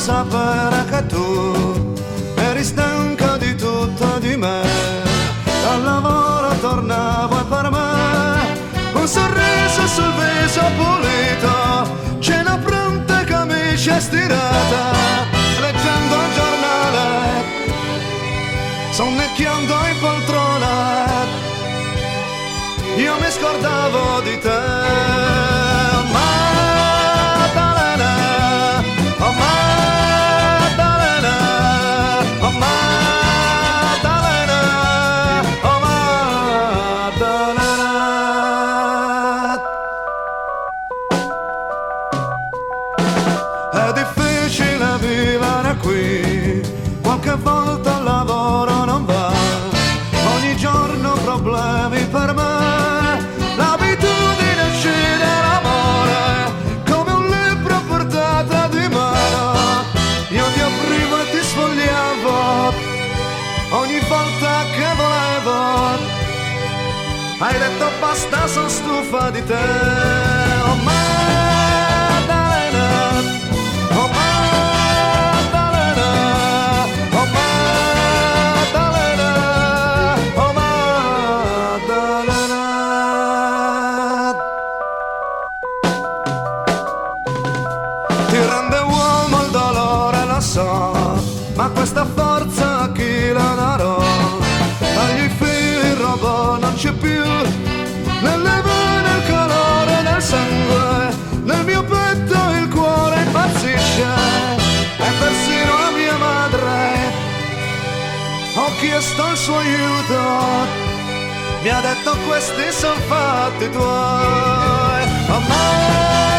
sapere che tu eri stanca di tutto di me. Dal lavoro tornavo e per me un sorriso sul viso pulito, cena pronta, camicia stirata, leggendo il giornale, sonnecchiando in poltrona, io mi scordavo di te. È difficile vivere qui, qualche volta il lavoro non va, ogni giorno problemi per me, l'abitudine uccide l'amore, come un libro a portata di mano, io ti aprivo e ti sfogliavo, ogni volta che volevo, hai detto basta, sono stufa di te. Oh, ti rende uomo il dolore, lo so, ma questa forza a chi la darò? Agli fili il robot non c'è più, nelle vene il calore del sangue, nel mio petto il cuore impazzisce, e persino a mia madre ho chiesto il suo aiuto, mi ha detto questi sono fatti tuoi. Oh,